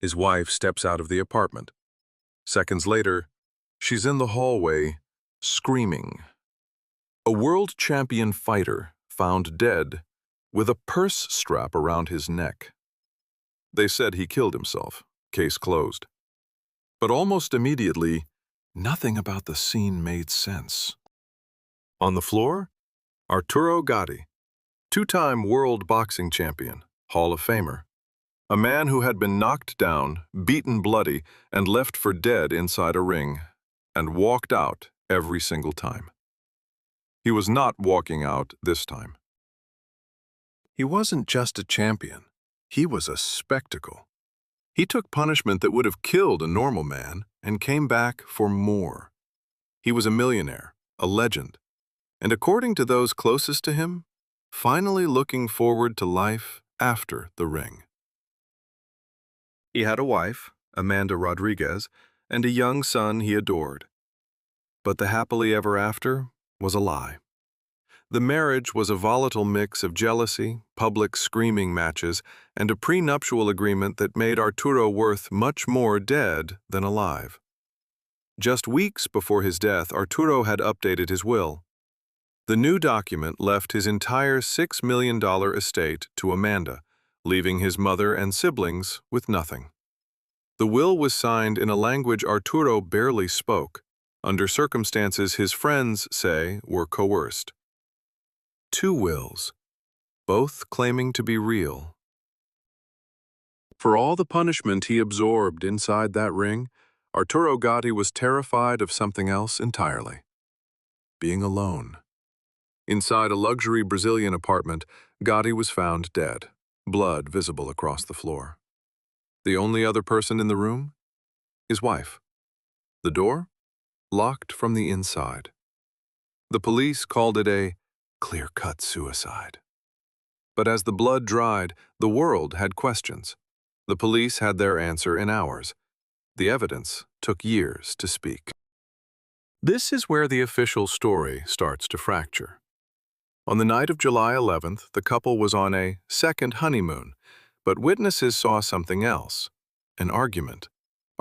His wife steps out of the apartment. Seconds later, she's in the hallway, screaming. A world champion fighter found dead with a purse strap around his neck. They said he killed himself. Case closed. But almost immediately, nothing about the scene made sense. On the floor, Arturo Gatti, two-time world boxing champion, Hall of Famer. A man who had been knocked down, beaten bloody, and left for dead inside a ring, and walked out every single time. He was not walking out this time. He wasn't just a champion. He was a spectacle. He took punishment that would have killed a normal man and came back for more. He was a millionaire, a legend, and according to those closest to him, finally looking forward to life after the ring. He had a wife, Amanda Rodriguez, and a young son he adored. But the happily ever after was a lie. The marriage was a volatile mix of jealousy, public screaming matches, and a prenuptial agreement that made Arturo worth much more dead than alive. Just weeks before his death, Arturo had updated his will. The new document left his entire $6 million estate to Amanda, leaving his mother and siblings with nothing. The will was signed in a language Arturo barely spoke, under circumstances his friends say were coerced. Two wills, both claiming to be real. For all the punishment he absorbed inside that ring, Arturo Gatti was terrified of something else entirely: being alone. Inside a luxury Brazilian apartment, Gatti was found dead, blood visible across the floor. The only other person in the room? His wife. The door? Locked from the inside. The police called it a clear-cut suicide. But as the blood dried, the world had questions. The police had their answer in hours. The evidence took years to speak. This is where the official story starts to fracture. On the night of July 11th, the couple was on a second honeymoon, but witnesses saw something else: an argument.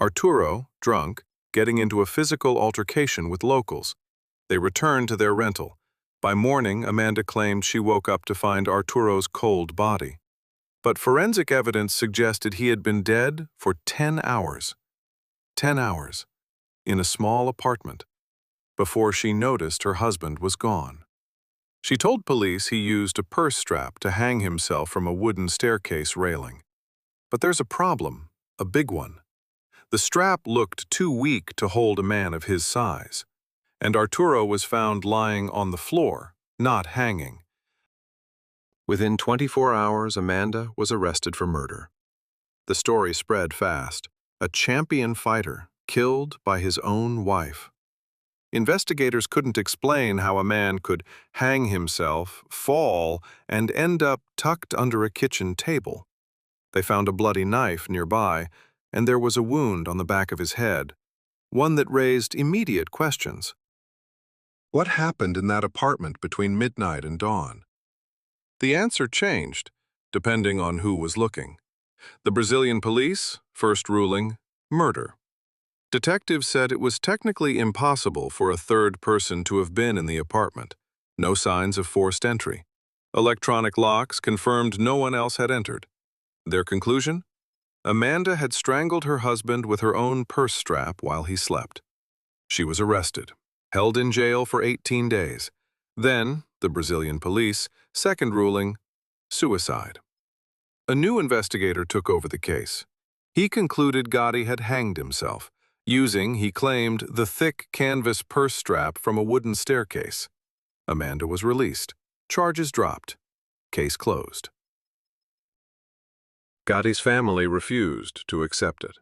Arturo, drunk, getting into a physical altercation with locals. They returned to their rental. By morning, Amanda claimed she woke up to find Arturo's cold body. But forensic evidence suggested he had been dead for 10 hours. 10 hours, in a small apartment, before she noticed her husband was gone. She told police he used a purse strap to hang himself from a wooden staircase railing. But there's a problem, a big one. The strap looked too weak to hold a man of his size, and Arturo was found lying on the floor, not hanging. Within 24 hours, Amanda was arrested for murder. The story spread fast. A champion fighter killed by his own wife. Investigators couldn't explain how a man could hang himself, fall, and end up tucked under a kitchen table. They found a bloody knife nearby, and there was a wound on the back of his head, one that raised immediate questions. What happened in that apartment between midnight and dawn? The answer changed, depending on who was looking. The Brazilian police, first ruling, murder. Detectives said it was technically impossible for a third person to have been in the apartment. No signs of forced entry. Electronic locks confirmed no one else had entered. Their conclusion? Amanda had strangled her husband with her own purse strap while he slept. She was arrested, held in jail for 18 days. Then, the Brazilian police, second ruling, suicide. A new investigator took over the case. He concluded Gatti had hanged himself, using, he claimed, the thick canvas purse strap from a wooden staircase. Amanda was released. Charges dropped. Case closed. Gatti's family refused to accept it.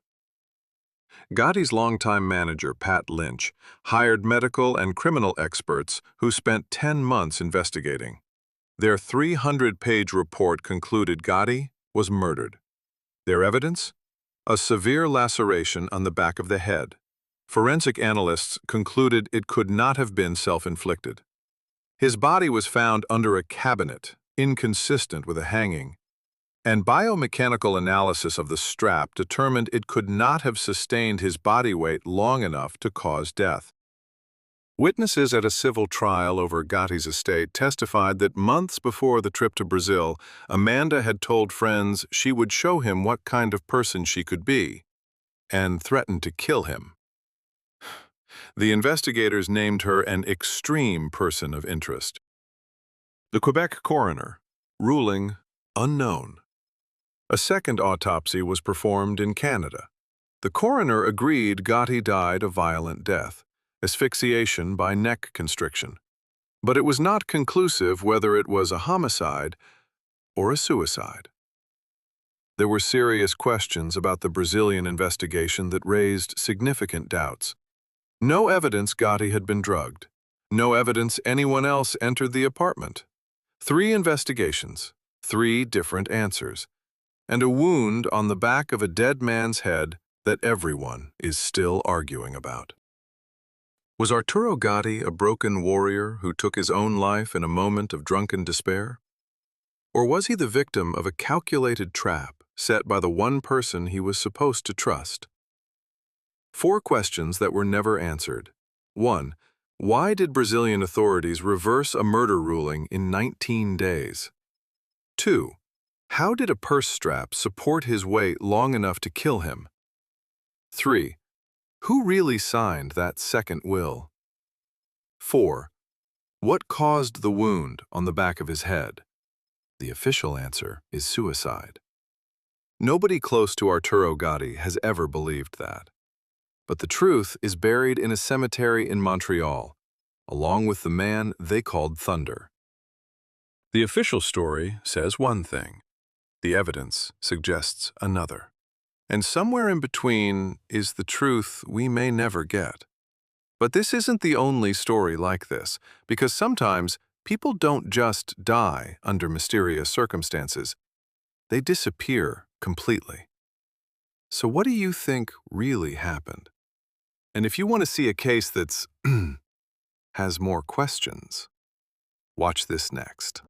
Gatti's longtime manager, Pat Lynch, hired medical and criminal experts who spent 10 months investigating. Their 300-page report concluded Gatti was murdered. Their evidence? A severe laceration on the back of the head. Forensic analysts concluded it could not have been self-inflicted. His body was found under a cabinet, inconsistent with a hanging. And biomechanical analysis of the strap determined it could not have sustained his body weight long enough to cause death. Witnesses at a civil trial over Gatti's estate testified that months before the trip to Brazil, Amanda had told friends she would show him what kind of person she could be, and threatened to kill him. The investigators named her an extreme person of interest. The Quebec coroner, ruling unknown. A second autopsy was performed in Canada. The coroner agreed Gatti died a violent death, asphyxiation by neck constriction. But it was not conclusive whether it was a homicide or a suicide. There were serious questions about the Brazilian investigation that raised significant doubts. No evidence Gatti had been drugged. No evidence anyone else entered the apartment. 3 investigations, 3 different answers, and a wound on the back of a dead man's head that everyone is still arguing about. Was Arturo Gatti a broken warrior who took his own life in a moment of drunken despair? Or was he the victim of a calculated trap set by the one person he was supposed to trust? 4 questions that were never answered. 1. Why did Brazilian authorities reverse a murder ruling in 19 days? 2. How did a purse strap support his weight long enough to kill him? 3. Who really signed that second will? 4. What caused the wound on the back of his head? The official answer is suicide. Nobody close to Arturo Gatti has ever believed that. But the truth is buried in a cemetery in Montreal, along with the man they called Thunder. The official story says one thing. The evidence suggests another. And somewhere in between is the truth we may never get. But this isn't the only story like this, because sometimes people don't just die under mysterious circumstances. They disappear completely. So what do you think really happened? And if you want to see a case that's has more questions, watch this next.